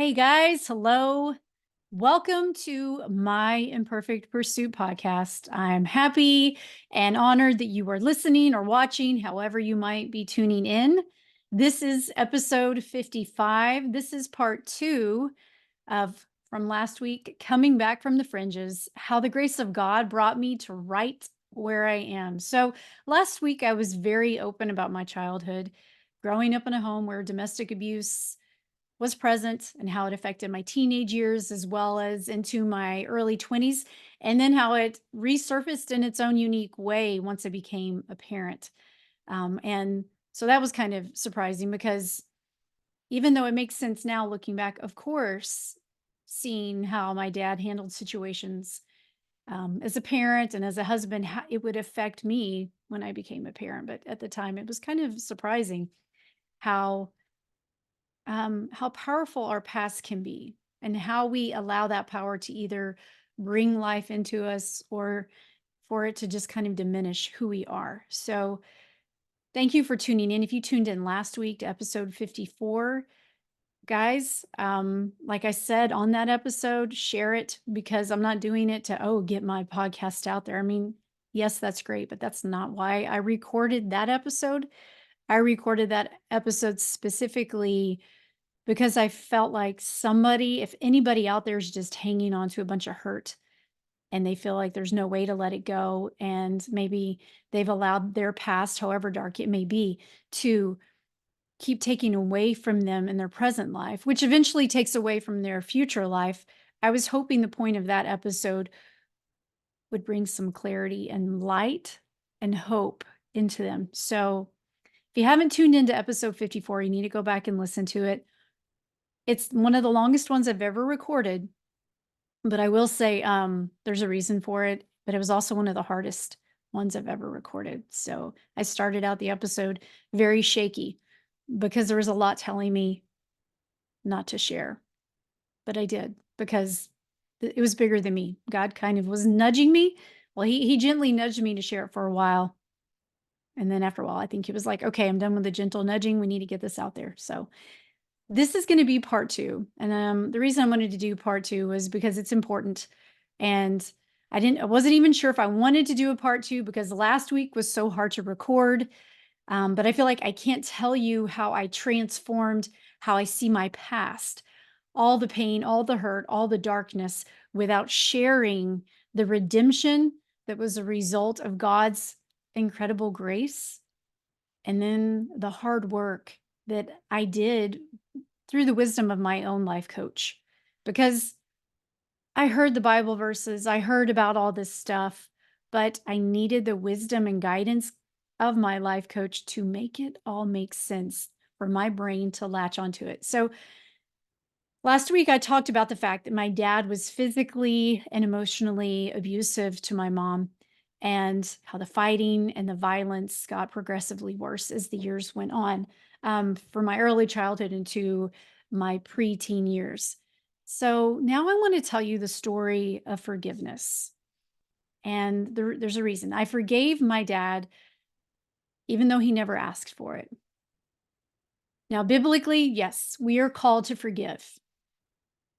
Hey guys, hello. Welcome to my Imperfect Pursuit podcast. I'm happy and honored that you are listening or watching, however, you might be tuning in. This is episode 55. This is part two of from last week, coming back from the fringes, how the grace of God brought me to right where I am. So, last week I was very open about my childhood, growing up in a home where domestic abuse was present and how it affected my teenage years as well as into my early 20s, and then how it resurfaced in its own unique way once I became a parent. And so that was kind of surprising because even though it makes sense now looking back, of course, seeing how my dad handled situations as a parent and as a husband, how it would affect me when I became a parent. But at the time, it was kind of surprising how how powerful our past can be and how we allow that power to either bring life into us or for it to just kind of diminish who we are. So, thank you for tuning in. If you tuned in last week to episode 54, guys, like I said on that episode, share it because I'm not doing it to, oh, get my podcast out there. I mean, yes, that's great, but that's not why I recorded that episode. I recorded that episode specifically because I felt like somebody, if anybody out there is just hanging on to a bunch of hurt and they feel like there's no way to let it go, and maybe they've allowed their past, however dark it may be, to keep taking away from them in their present life, which eventually takes away from their future life. I was hoping the point of that episode would bring some clarity and light and hope into them. So if you haven't tuned into episode 54, you need to go back and listen to it. It's one of the longest ones I've ever recorded, but I will say, there's a reason for it, but it was also one of the hardest ones I've ever recorded. So I started out the episode very shaky because there was a lot telling me not to share, but I did because it was bigger than me. God kind of was nudging me. Well, he gently nudged me to share it for a while. And then after a while, I think he was like, okay, I'm done with the gentle nudging. We need to get this out there. So this is gonna be part 2, and, the reason I wanted to do part 2 was because it's important, and I wasn't even sure if I wanted to do a part 2 because last week was so hard to record, but I feel like I can't tell you how I transformed how I see my past, all the pain, all the hurt, all the darkness, without sharing the redemption that was a result of God's incredible grace, and then the hard work that I did through the wisdom of my own life coach, because I heard the Bible verses, I heard about all this stuff, but I needed the wisdom and guidance of my life coach to make it all make sense for my brain to latch onto it. So last week I talked about the fact that my dad was physically and emotionally abusive to my mom, and how the fighting and the violence got progressively worse as the years went on, from my early childhood into my preteen years. So now I want to tell you the story of forgiveness. And there's a reason. I forgave my dad, even though he never asked for it. Now, biblically, yes, we are called to forgive.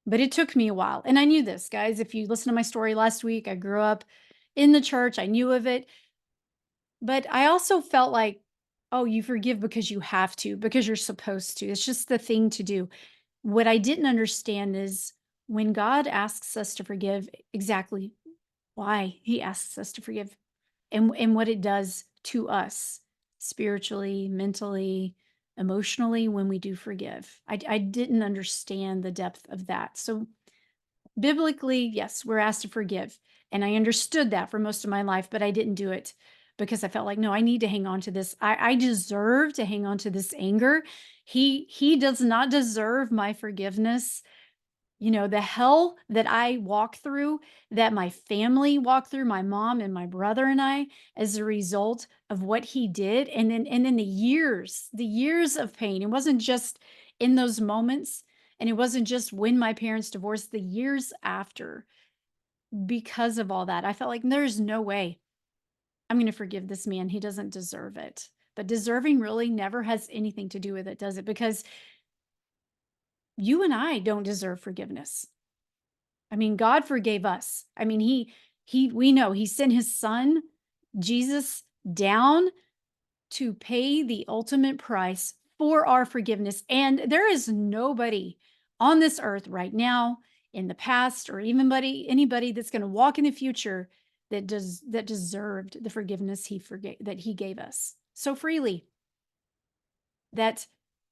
But it took me a while. And I knew this, guys. If you listen to my story last week, I grew up in the church, I knew of it. But I also felt like, oh, you forgive because you have to, because you're supposed to. It's just the thing to do. What I didn't understand is when God asks us to forgive, exactly why he asks us to forgive, and what it does to us spiritually, mentally, emotionally when we do forgive. I didn't understand the depth of that. So biblically, yes, we're asked to forgive. And I understood that for most of my life, but I didn't do it because I felt like, no, I need to hang on to this. I deserve to hang on to this anger. He does not deserve my forgiveness. You know, the hell that I walk through, that my family walked through, my mom and my brother and I, as a result of what he did. And then the years of pain. It wasn't just in those moments. And it wasn't just when my parents divorced, the years after, because of all that. I felt like there's no way I'm going to forgive this man. He doesn't deserve it. But deserving really never has anything to do with it, does it? Because You and I don't deserve forgiveness. I mean, God forgave us. I mean, we know he sent his son, Jesus, down to pay the ultimate price for our forgiveness. And there is nobody on this earth right now, in the past, or even anybody that's going to walk in the future that deserved the forgiveness that he gave us so freely, that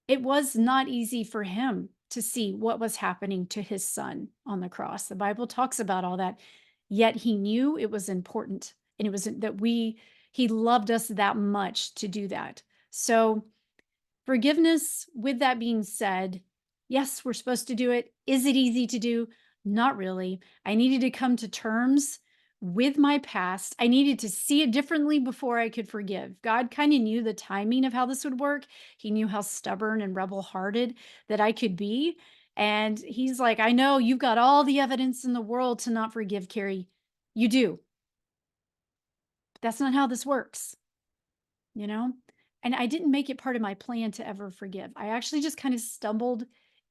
it was not easy for him to see what was happening to his son on the cross. The Bible talks about all that. Yet he knew it was important, and it was that he loved us that much to do that. So, forgiveness, with that being said, yes, we're supposed to do it. Is it easy to do? Not really. I needed to come to terms with my past. I needed to see it differently before I could forgive. God kind of knew the timing of how this would work. He knew how stubborn and rebel hearted that I could be. And he's like, I know you've got all the evidence in the world to not forgive, Carrie. You do. But that's not how this works, you know? And I didn't make it part of my plan to ever forgive. I actually just kind of stumbled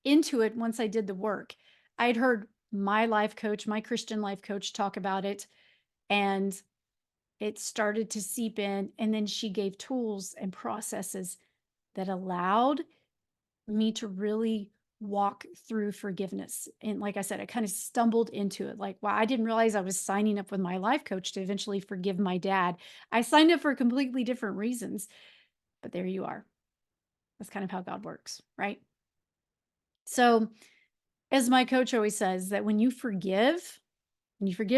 into it once I did the work. I'd heard my life coach, my Christian life coach, talk about it, and it started to seep in. And then she gave tools and processes that allowed me to really walk through forgiveness. And like I said, I kind of stumbled into it. Like, wow, I didn't realize I was signing up with my life coach to eventually forgive my dad. I signed up for completely different reasons, but there you are. That's kind of how God works, right? So, as my coach always says, that when you forgive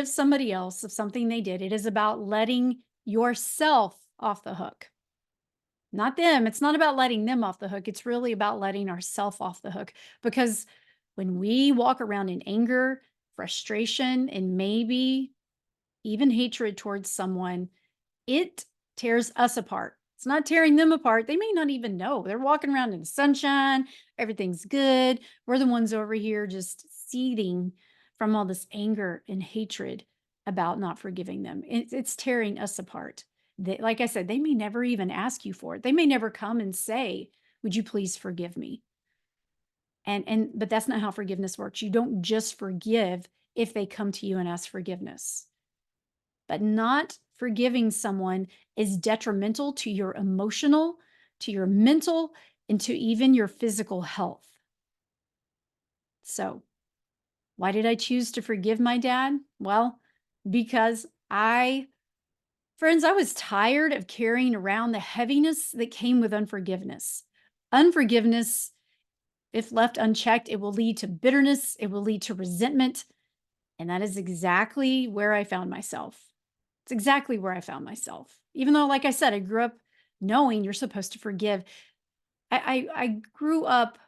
somebody else of something they did, it is about letting yourself off the hook, not them. It's not about letting them off the hook. It's really about letting ourselves off the hook. Because when we walk around in anger, frustration, and maybe even hatred towards someone, it tears us apart. It's not tearing them apart. They may not even know. They're walking around in the sunshine. Everything's good. We're the ones over here just seething from all this anger and hatred about not forgiving them. It's tearing us apart. Like I said, they may never even ask you for it. They may never come and say, "Would you please forgive me?" But that's not how forgiveness works. You don't just forgive if they come to you and ask forgiveness. But not forgiving someone is detrimental to your emotional, to your mental, and to even your physical health. So, why did I choose to forgive my dad? Well, because friends, I was tired of carrying around the heaviness that came with unforgiveness. Unforgiveness, if left unchecked, it will lead to bitterness, it will lead to resentment, and that is exactly where I found myself. It's exactly where I found myself. Even though, like I said, I grew up knowing you're supposed to forgive. I grew up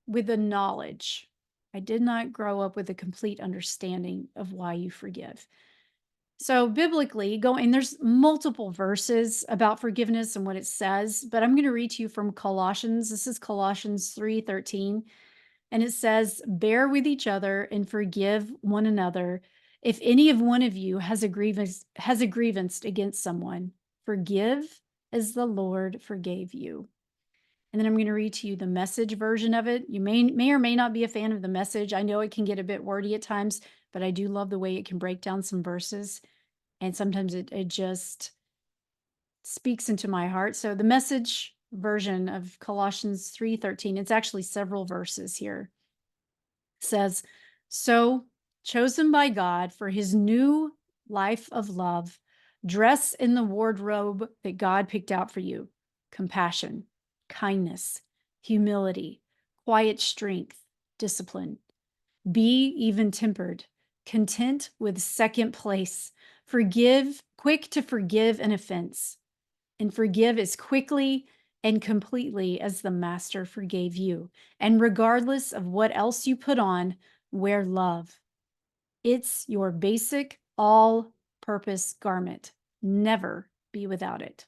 with the knowledge. I did not grow up with a complete understanding of why you forgive. So biblically, and there's multiple verses about forgiveness and what it says, but I'm going to read to you from Colossians. This is Colossians 3:13. And it says, bear with each other and forgive one another. If any of one of you has a grievance against someone, forgive as the Lord forgave you. And then I'm going to read to you the Message version of it. You may or may not be a fan of the Message. I know it can get a bit wordy at times, but I do love the way it can break down some verses. And sometimes it just speaks into my heart. So the Message version of Colossians 3:13, it's actually several verses here, says, so chosen by God for his new life of love, dress in the wardrobe that God picked out for you: compassion, kindness, humility, quiet strength, discipline. Be even tempered, content with second place, quick to forgive an offense, and forgive as quickly and completely as the Master forgave you. And regardless of what else you put on, wear love. It's your basic all purpose garment. Never be without it.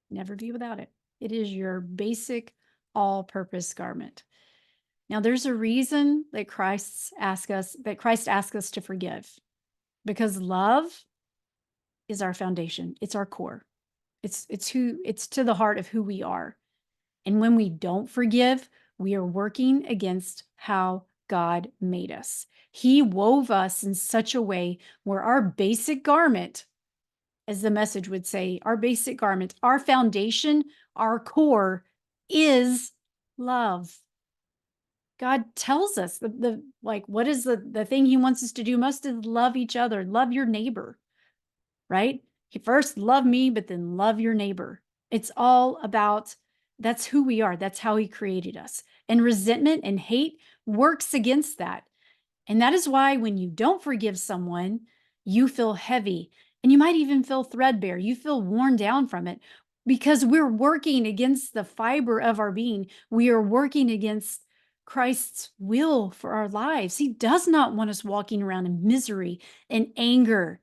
Never be without it. It is your basic all purpose garment. Now, there's a reason that Christ asked us to forgive, because love is our foundation. It's our core. It's to the heart of who we are. And when we don't forgive, we are working against how God made us. He wove us in such a way where our basic garment, as the message would say, our basic garment, our foundation, our core is love. God tells us the like, what is the thing he wants us to do most is love each other, love your neighbor, right? He first love me, but then love your neighbor. It's all about that's who we are. That's how he created us. And resentment and hate works against that. And that is why when you don't forgive someone, you feel heavy and you might even feel threadbare. You feel worn down from it because we're working against the fiber of our being. We are working against Christ's will for our lives. He does not want us walking around in misery and anger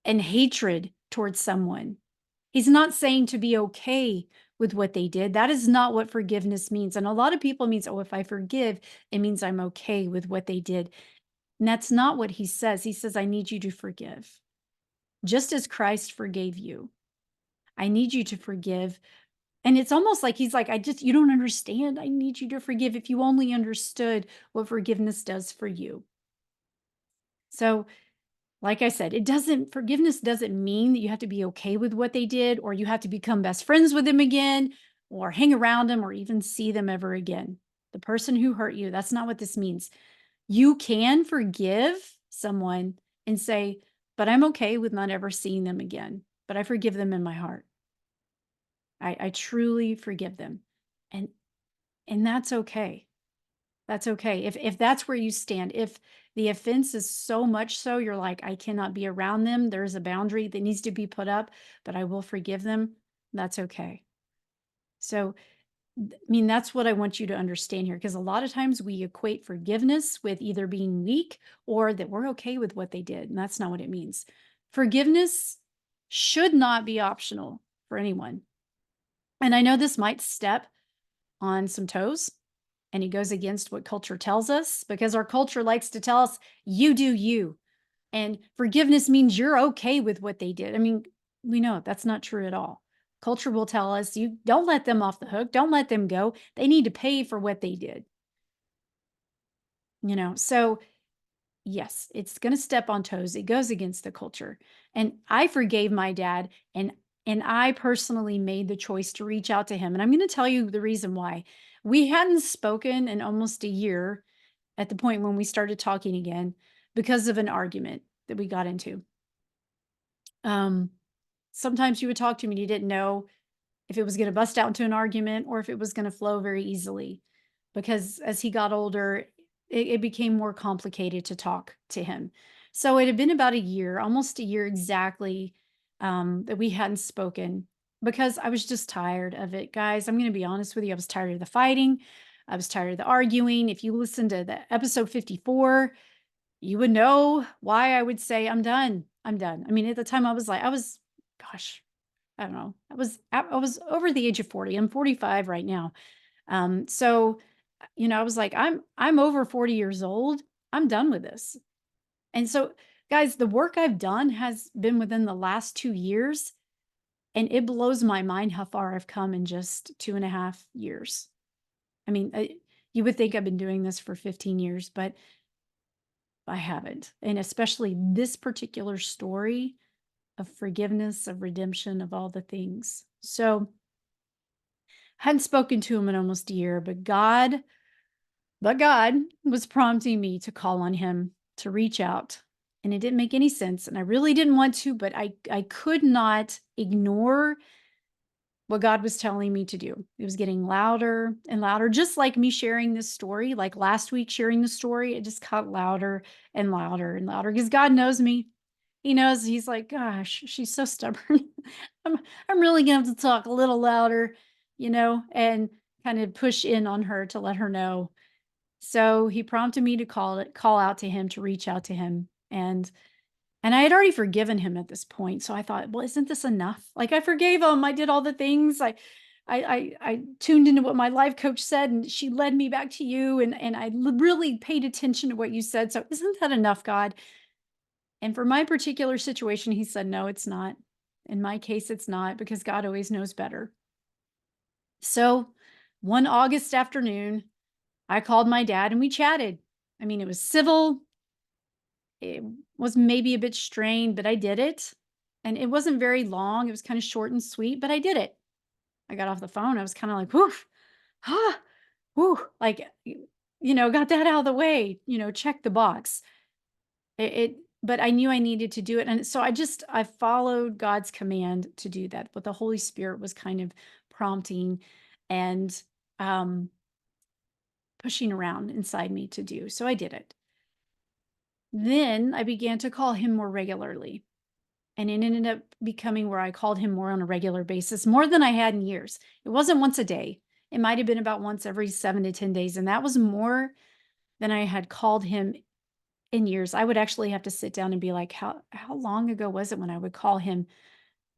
and hatred towards someone. He's not saying to be okay with what they did. That is not what forgiveness means. And a lot of people means, oh, if I forgive, it means I'm okay with what they did. And that's not what he says. He says, I need you to forgive. Just as Christ forgave you, I need you to forgive. And it's almost like he's like, you don't understand. I need you to forgive. If you only understood what forgiveness does for you. So, like I said, forgiveness doesn't mean that you have to be okay with what they did, or you have to become best friends with them again, or hang around them, or even see them ever again. The person who hurt you, that's not what this means. You can forgive someone and say, but I'm okay with not ever seeing them again, but I forgive them in my heart. I truly forgive them. And and that's okay. That's okay. If that's where you stand, if the offense is so much so you're like, I cannot be around them, there's a boundary that needs to be put up, but I will forgive them, that's okay. So I mean, that's what I want you to understand here, because a lot of times we equate forgiveness with either being weak or that we're okay with what they did. And that's not what it means. Forgiveness should not be optional for anyone. And I know this might step on some toes and it goes against what culture tells us, because our culture likes to tell us, you do you. And forgiveness means you're okay with what they did. I mean, we know that's not true at all. Culture will tell us, you don't let them off the hook, don't let them go. They need to pay for what they did. So yes, it's going to step on toes. It goes against the culture. And I forgave my dad, and I personally made the choice to reach out to him. And I'm going to tell you the reason why. We hadn't spoken in almost a year at the point when we started talking again because of an argument that we got into. Um, Sometimes you would talk to me and you didn't know if it was going to bust out into an argument or if it was going to flow very easily. Because as he got older, it became more complicated to talk to him. So it had been about a year, almost a year exactly, that we hadn't spoken because I was just tired of it. Guys, I'm going to be honest with you. I was tired of the fighting. I was tired of the arguing. If you listen to the episode 54, you would know why I would say, I'm done. I'm done. I mean, at the time gosh, I don't know. I was over the age of 40. I'm 45 right now. So, I was like, I'm over 40 years old. I'm done with this. And so, guys, the work I've done has been within the last 2 years, and it blows my mind how far I've come in just 2.5 years. I mean, you would think I've been doing this for 15 years, but I haven't. And especially this particular story of forgiveness, of redemption, of all the things. So, hadn't spoken to him in almost a year, but God was prompting me to call on him, to reach out. And it didn't make any sense. And I really didn't want to, but I could not ignore what God was telling me to do. It was getting louder and louder, just like me sharing this story, like last week sharing the story. It just got louder and louder and louder because God knows me. He knows. He's like, gosh, she's so stubborn. I'm really gonna have to talk a little louder, and kind of push in on her to let her know. So he prompted me to call out to him, to reach out to him. And I had already forgiven him at this point. So I thought, well, isn't this enough? Like, I forgave him. I did all the things. I tuned into what my life coach said, and she led me back to you. And really paid attention to what you said. So isn't that enough, God? And for my particular situation, he said, no, it's not. In my case, it's not, because God always knows better. So one August afternoon, I called my dad and we chatted. I mean, it was civil. It was maybe a bit strained, but I did it. And it wasn't very long. It was kind of short and sweet, but I did it. I got off the phone. I was kind of like, whew, ah, whew, like, got that out of the way, check the box. But I knew I needed to do it. And so I followed God's command to do that. What the Holy Spirit was kind of prompting and um, pushing around inside me to do. So I did it. Then I began to call him more regularly. And it ended up becoming where I called him more on a regular basis, more than I had in years. It wasn't once a day. It might have been about once every 7 to 10 days. And that was more than I had called him in years. I would actually have to sit down and be like, how long ago was it when I would call him,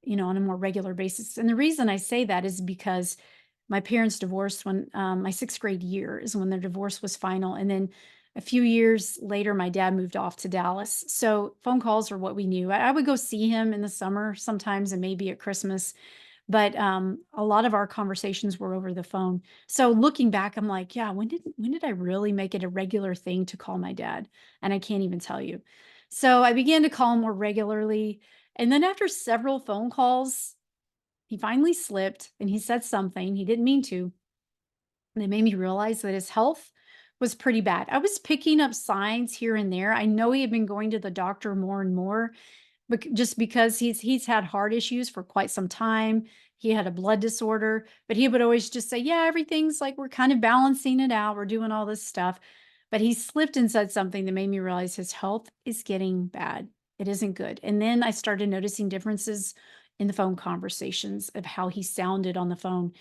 on a more regular basis? And the reason I say that is because my parents divorced when my sixth grade year is when their divorce was final. And then a few years later, my dad moved off to Dallas. So phone calls are what we knew. I would go see him in the summer sometimes and maybe at Christmas. But a lot of our conversations were over the phone. So looking back, I'm like, yeah, when did I really make it a regular thing to call my dad? And I can't even tell you. So I began to call him more regularly. And then after several phone calls, he finally slipped and he said something he didn't mean to. And it made me realize that his health was pretty bad. I was picking up signs here and there. I know he had been going to the doctor more and more, just because he's had heart issues for quite some time. He had a blood disorder, but he would always just say, "Yeah, everything's like we're kind of balancing it out. We're doing all this stuff." But he slipped and said something that made me realize his health is getting bad. It isn't good. And then I started noticing differences in the phone conversations of how he sounded on the phone.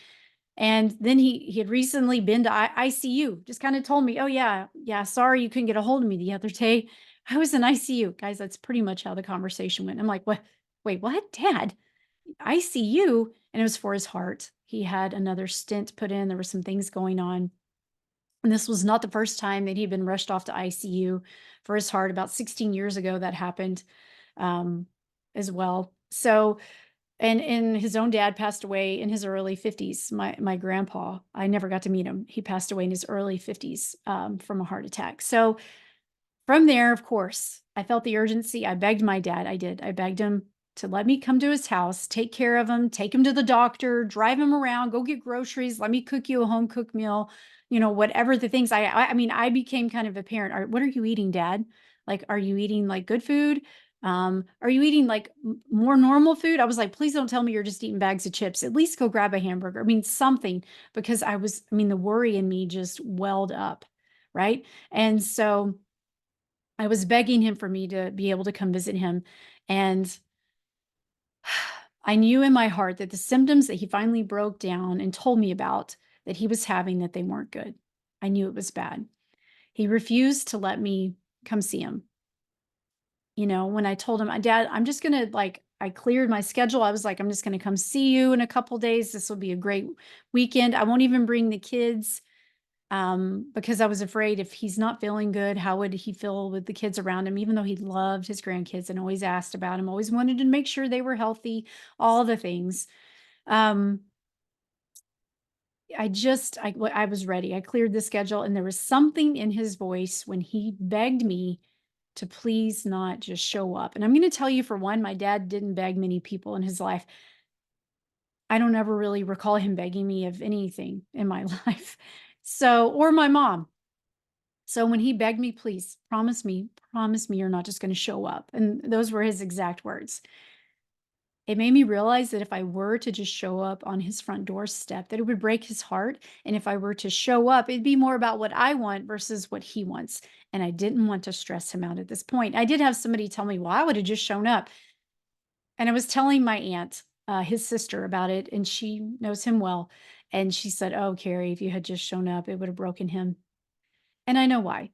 And then he had recently been to ICU, just kinda told me, "Oh, yeah, yeah, sorry you couldn't get a hold of me the other day. I was in ICU." Guys, that's pretty much how the conversation went. I'm like, "What? Wait, what? Dad? ICU?" And it was for his heart. He had another stent put in, there were some things going on. And this was not the first time that he'd been rushed off to ICU for his heart. About 16 years ago, that happened, um, as well. So and his own dad passed away in his early 50s. My grandpa, I never got to meet him. He passed away in his early 50s, from a heart attack. So from there, of course, I felt the urgency. I begged my dad. I did. I begged him to let me come to his house, take care of him, take him to the doctor, drive him around, go get groceries, let me cook you a home cooked meal, whatever the things. I mean, I became kind of a parent. What are you eating, Dad? Like, are you eating like good food? Are you eating like more normal food? I was like, please don't tell me you're just eating bags of chips. At least go grab a hamburger. I mean, something, because the worry in me just welled up. Right. And so I was begging him for me to be able to come visit him, and I knew in my heart that the symptoms that he finally broke down and told me about that he was having, that they weren't good. I knew it was bad. He refused to let me come see him. When I told him, "Dad, I'm just gonna like," I cleared my schedule. I was like, "I'm just gonna come see you in a couple days. This will be a great weekend. I won't even bring the kids." Because I was afraid if he's not feeling good, how would he feel with the kids around him, even though he loved his grandkids and always asked about him, always wanted to make sure they were healthy, all the things. Um, I was ready. I cleared the schedule, and there was something in his voice when he begged me to please not just show up. And I'm going to tell you, for one, my dad didn't beg many people in his life. I don't ever really recall him begging me of anything in my life. So, or my mom. So when he begged me, "Please promise me you're not just gonna show up." And those were his exact words. It made me realize that if I were to just show up on his front doorstep, that it would break his heart. And if I were to show up, it'd be more about what I want versus what he wants. And I didn't want to stress him out at this point. I did have somebody tell me, "Well, I would have just shown up." And I was telling my aunt, his sister, about it, and she knows him well. And she said, "Oh, Carrie, if you had just shown up, it would have broken him." And I know why.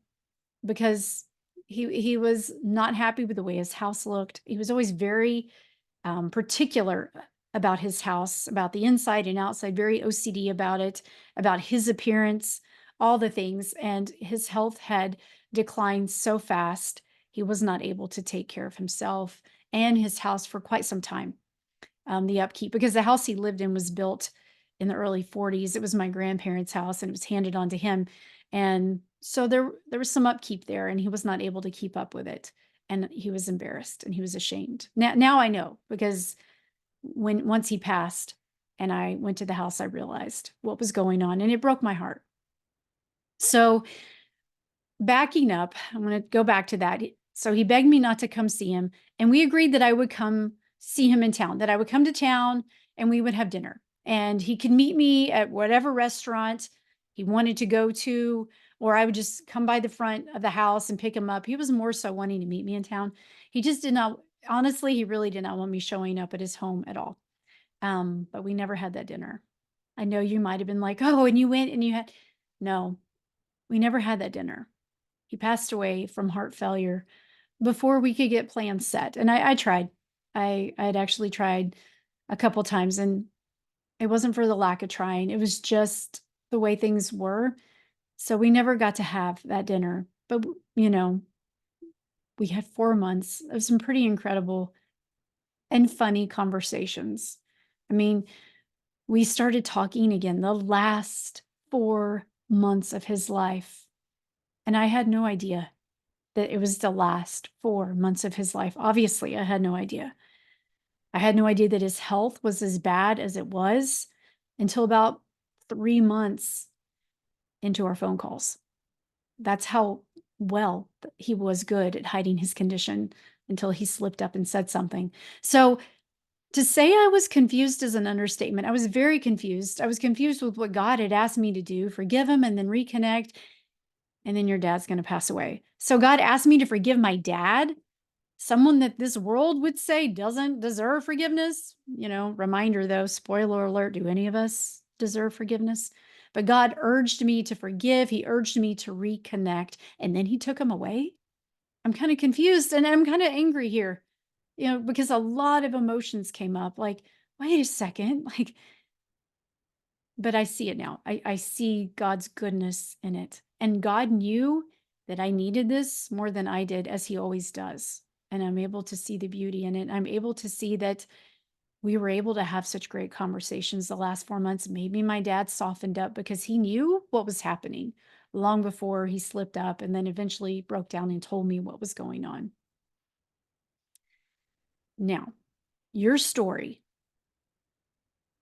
Because he was not happy with the way his house looked. He was always very particular about his house, about the inside and outside, very OCD about it, about his appearance, all the things. And his health had declined so fast, he was not able to take care of himself and his house for quite some time. The upkeep, because the house he lived in was built in the early 40s. It was my grandparents' house and it was handed on to him. And so there was some upkeep there and he was not able to keep up with it. And he was embarrassed and he was ashamed. Now I know, because once he passed and I went to the house, I realized what was going on and it broke my heart. So backing up, I'm going to go back to that. So he begged me not to come see him. And we agreed that I would come see him in town, that I would come to town and we would have dinner. And he could meet me at whatever restaurant he wanted to go to, or I would just come by the front of the house and pick him up. He was more so wanting to meet me in town. He just did not, honestly, he really did not want me showing up at his home at all. But we never had that dinner. I know you might have been like, oh, and you went and you had, no, we never had that dinner. He passed away from heart failure before we could get plans set. And I tried. I had actually tried a couple times, and it wasn't for the lack of trying. It was just the way things were. So we never got to have that dinner. But, you know, we had 4 months of some pretty incredible and funny conversations. I mean, we started talking again the last 4 months of his life. And I had no idea that it was the last 4 months of his life. Obviously, I had no idea. I had no idea that his health was as bad as it was until about 3 months into our phone calls. That's how well he was good at hiding his condition until he slipped up and said something. So to say I was confused is an understatement. I was very confused. I was confused with what God had asked me to do, forgive him and then reconnect. And then your dad's going to pass away. So God asked me to forgive my dad, someone that this world would say doesn't deserve forgiveness. You know, reminder though, spoiler alert, do any of us deserve forgiveness? But God urged me to forgive. He urged me to reconnect. And then he took him away. I'm kind of confused and I'm kind of angry here, you know, because a lot of emotions came up like, wait a second, like, but I see it now. I see God's goodness in it. And God knew that I needed this more than I did, as he always does. And I'm able to see the beauty in it. I'm able to see that we were able to have such great conversations the last 4 months. Maybe my dad softened up because he knew what was happening long before he slipped up and then eventually broke down and told me what was going on. Now, your story,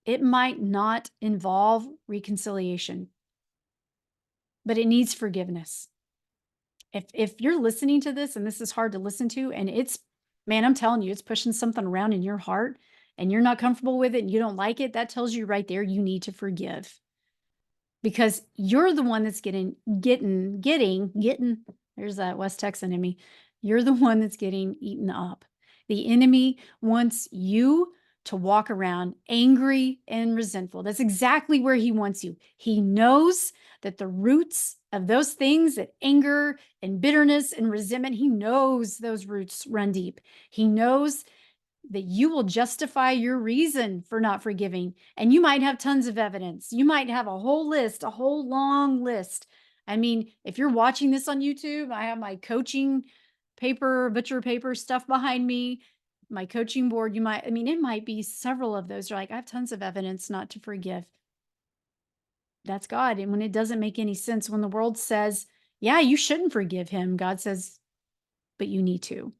it might not involve reconciliation, but it needs forgiveness. If you're listening to this and this is hard to listen to, and it's, man, I'm telling you, it's pushing something around in your heart and you're not comfortable with it and you don't like it, that tells you right there you need to forgive. Because you're the one that's getting, there's that West Texan in me. You're the one that's getting eaten up. The enemy wants you to walk around angry and resentful. That's exactly where he wants you. He knows that the roots of those things, that anger and bitterness and resentment, he knows those roots run deep. He knows that you will justify your reason for not forgiving. And you might have tons of evidence. You might have a whole list, a whole long list. I mean, if you're watching this on YouTube, I have my coaching paper, butcher paper stuff behind me, my coaching board. You might, I mean, it might be several of those. You're like, I have tons of evidence not to forgive. That's God. And when it doesn't make any sense, when the world says, yeah, you shouldn't forgive him, God says, but you need to.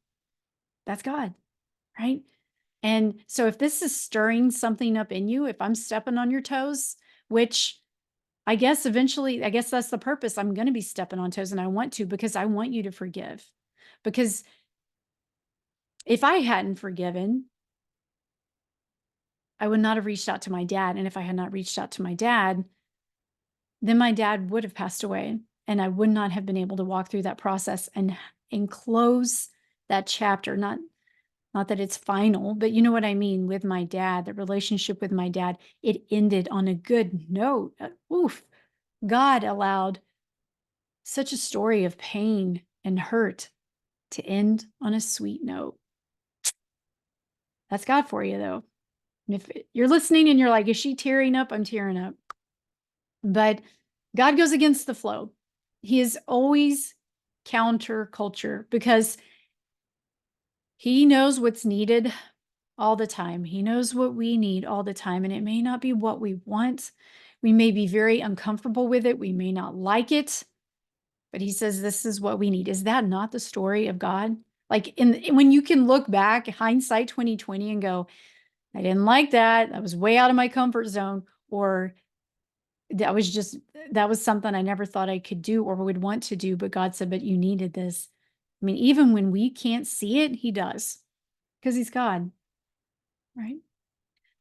That's God, right? And so if this is stirring something up in you, if I'm stepping on your toes, which I guess eventually, I guess that's the purpose. I'm going to be stepping on toes and I want to, because I want you to forgive. Because if I hadn't forgiven, I would not have reached out to my dad. And if I had not reached out to my dad, then my dad would have passed away and I would not have been able to walk through that process and close that chapter. Not that it's final, but you know what I mean with my dad, the relationship with my dad, it ended on a good note. Oof. God allowed such a story of pain and hurt to end on a sweet note. That's God for you, though. And if you're listening and you're like, is she tearing up? I'm tearing up. But God goes against the flow. He is always counterculture because he knows what's needed all the time. He knows what we need all the time, and it may not be what we want. We may be very uncomfortable with it. We may not like it, but he says this is what we need. Is that not the story of God? Like when you can look back, hindsight 2020, and go, I didn't like that. That was way out of my comfort zone. Or that was something I never thought I could do or would want to do. But God said, but you needed this. I mean, even when we can't see it, he does, because he's God, right?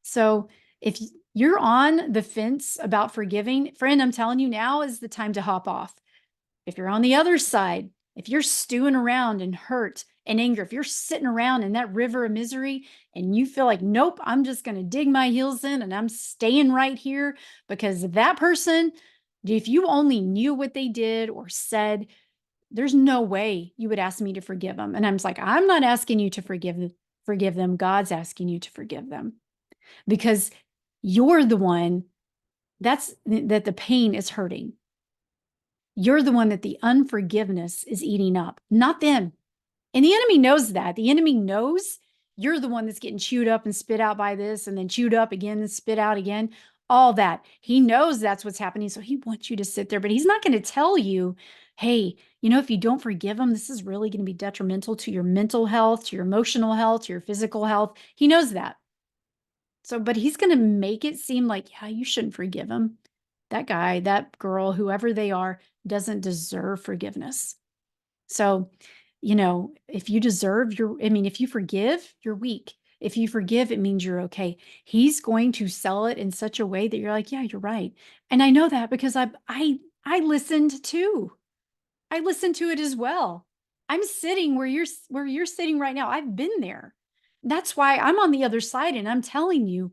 So if you're on the fence about forgiving, friend, I'm telling you, now is the time to hop off. If you're on the other side, if you're stewing around in hurt and anger, if you're sitting around in that river of misery and you feel like, nope, I'm just going to dig my heels in and I'm staying right here because that person, if you only knew what they did or said, there's no way you would ask me to forgive them. And I'm just like, I'm not asking you to forgive them. God's asking you to forgive them, because you're the one that the pain is hurting. You're the one that the unforgiveness is eating up, not them. And the enemy knows that. The enemy knows you're the one that's getting chewed up and spit out by this, and then chewed up again and spit out again. All that. He knows that's what's happening. So he wants you to sit there, but he's not going to tell you, hey, if you don't forgive him, this is really going to be detrimental to your mental health, to your emotional health, to your physical health. He knows that. So, but he's going to make it seem like, yeah, you shouldn't forgive him. That guy, that girl, whoever they are, doesn't deserve forgiveness. So, if you if you forgive, you're weak. If you forgive, it means you're okay. He's going to sell it in such a way that you're like, yeah, you're right. And I know that because I listened too. I listened to it as well. I'm sitting where you're sitting right now. I've been there. That's why I'm on the other side and I'm telling you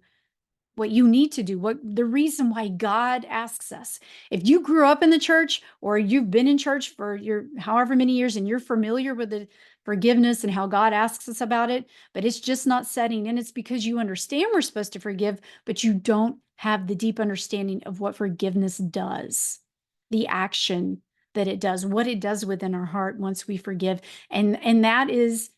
what you need to do, what the reason why God asks us. If you grew up in the church or you've been in church for your however many years and you're familiar with the forgiveness and how God asks us about it, but it's just not setting in, it's because you understand we're supposed to forgive, but you don't have the deep understanding of what forgiveness does, the action that it does, what it does within our heart once we forgive. And that's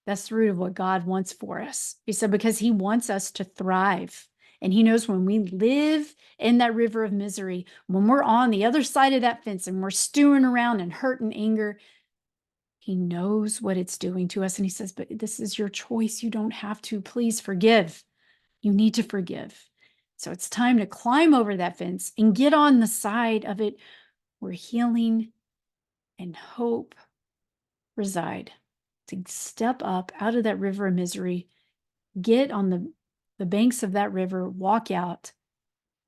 the root of what God wants for us. He said, because he wants us to thrive. And he knows when we live in that river of misery, when we're on the other side of that fence and we're stewing around in hurt and anger, he knows what it's doing to us. And he says, but this is your choice. You don't have to. Please forgive. You need to forgive. So it's time to climb over that fence and get on the side of it where healing and hope reside. To step up out of that river of misery, get on the banks of that river, walk out,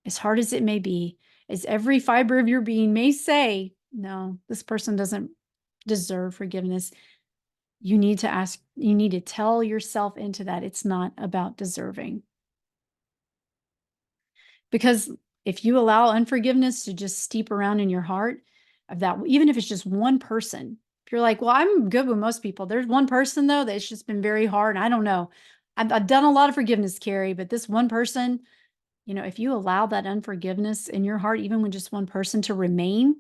as hard as it may be, as every fiber of your being may say, no, this person doesn't deserve forgiveness. You need to tell yourself into that. It's not about deserving. Because if you allow unforgiveness to just steep around in your heart, of that, even if it's just one person, if you're like, well, I'm good with most people. There's one person though that's just been very hard. I don't know. I've done a lot of forgiveness, Carrie, but this one person, if you allow that unforgiveness in your heart, even with just one person to remain,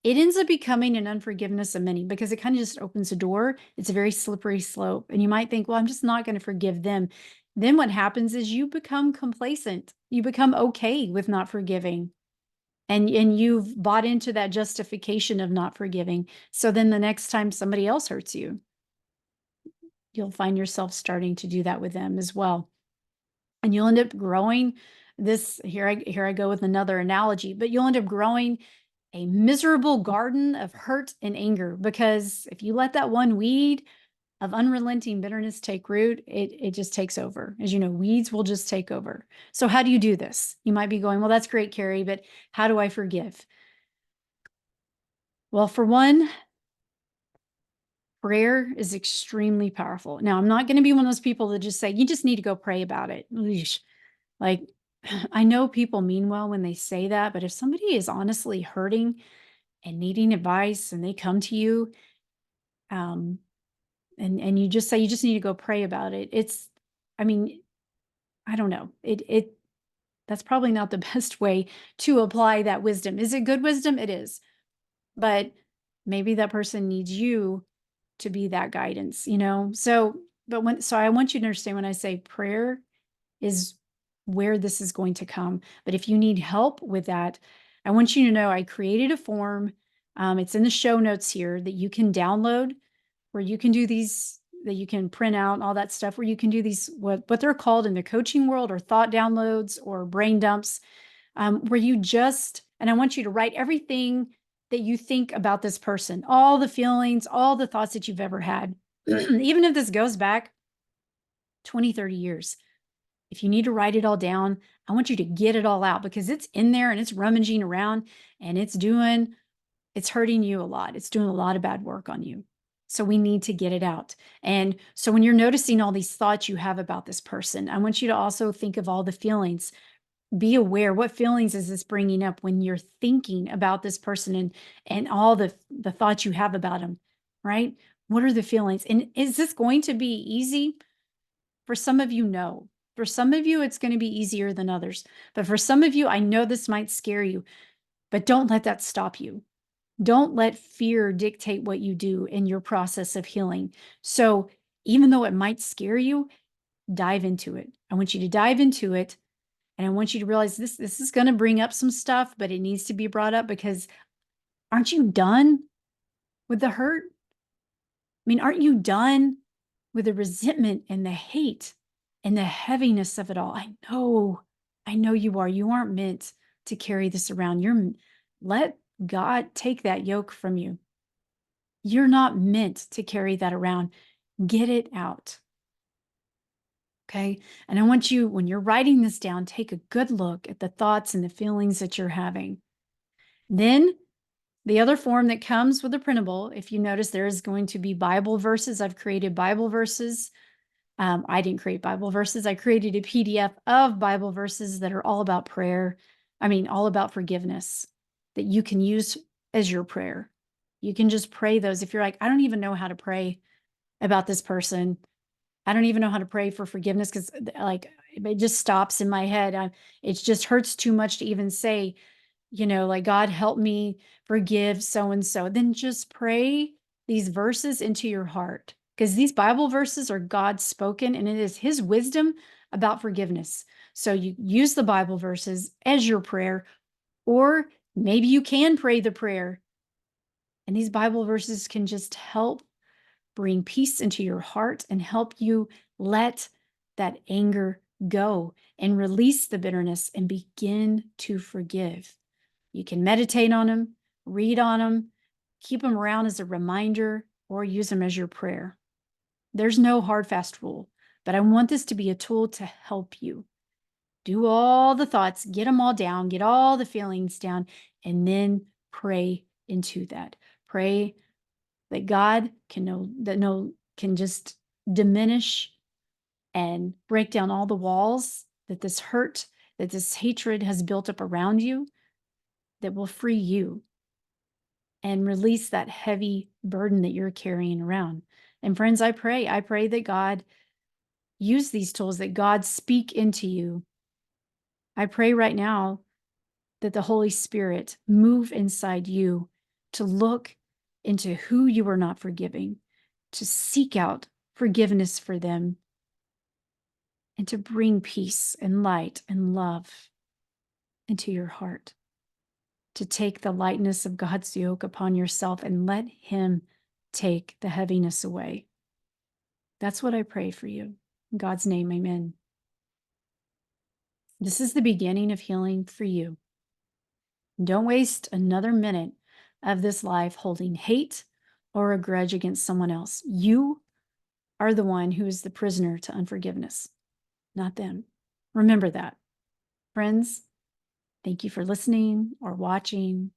it ends up becoming an unforgiveness of many, because it kind of just opens a door. It's a very slippery slope. And you might think, well, I'm just not going to forgive them. Then what happens is you become complacent. You become okay with not forgiving. And you've bought into that justification of not forgiving. So then the next time somebody else hurts you, you'll find yourself starting to do that with them as well. And you'll end up growing here I go with another analogy, but you'll end up growing a miserable garden of hurt and anger, because if you let that one weed of unrelenting bitterness take root, it just takes over. As you know, weeds will just take over. So how do you do this? You might be going, well, that's great, Carrie, but how do I forgive? Well, for one, prayer is extremely powerful. Now, I'm not going to be one of those people that just say, you just need to go pray about it. Eesh. Like, I know people mean well when they say that, but if somebody is honestly hurting and needing advice and they come to you, and you just say, you just need to go pray about it. I mean, I don't know. That's probably not the best way to apply that wisdom. Is it good wisdom? It is. But maybe that person needs you to be that guidance, So so I want you to understand when I say prayer is where this is going to come. But if you need help with that, I want you to know I created a form. It's in the show notes here that you can download, where you can do these, that you can print out, all that stuff, where you can do these, what they're called in the coaching world, or thought downloads or brain dumps, where you just, and I want you to write everything that you think about this person, all the feelings, all the thoughts that you've ever had, even if this goes back 20, 30 years. If you need to write it all down, I want you to get it all out, because it's in there and it's rummaging around, and it's hurting you a lot. It's doing a lot of bad work on you. So we need to get it out. And so when you're noticing all these thoughts you have about this person, I want you to also think of all the feelings. Be aware, what feelings is this bringing up when you're thinking about this person, and all the thoughts you have about them, right? What are the feelings? And is this going to be easy? For some of you, no. For some of you, it's going to be easier than others. But for some of you, I know this might scare you, but don't let that stop you. Don't let fear dictate what you do in your process of healing. So even though it might scare you, dive into it. I want you to dive into it. And I want you to realize this is going to bring up some stuff, but it needs to be brought up, because aren't you done with the hurt? I mean, aren't you done with the resentment and the hate and the heaviness of it all? I know you are. You aren't meant to carry this around. Let God take that yoke from you. You're not meant to carry that around. Get it out. Okay. And I want you, when you're writing this down, take a good look at the thoughts and the feelings that you're having. Then the other form that comes with the printable, if you notice, there is going to be Bible verses. I've created Bible verses. I didn't create Bible verses. I created a PDF of Bible verses that are all about prayer. I mean, all about forgiveness, that you can use as your prayer. You can just pray those. If you're like, I don't even know how to pray about this person, I don't even know how to pray for forgiveness, because like it just stops in my head. It just hurts too much to even say, like, God, help me forgive so-and-so. Then just pray these verses into your heart, because these Bible verses are God spoken, and it is his wisdom about forgiveness. So you use the Bible verses as your prayer, or maybe you can pray the prayer, and these Bible verses can just help bring peace into your heart and help you let that anger go and release the bitterness and begin to forgive. You can meditate on them, read on them, keep them around as a reminder, or use them as your prayer. There's no hard, fast rule, but I want this to be a tool to help you. Do all the thoughts, get them all down, get all the feelings down, and then pray into that. Pray that God can just diminish and break down all the walls that this hurt, that this hatred has built up around you, that will free you and release that heavy burden that you're carrying around. And friends, I pray that God use these tools, that God speak into you. I pray right now that the Holy Spirit move inside you to look into who you are not forgiving, to seek out forgiveness for them, and to bring peace and light and love into your heart, to take the lightness of God's yoke upon yourself and let him take the heaviness away. That's what I pray for you. In God's name, amen. This is the beginning of healing for you. Don't waste another minute of this life holding hate or a grudge against someone else. You are the one who is the prisoner to unforgiveness, not them. Remember that. Friends, thank you for listening or watching,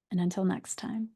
and until next time.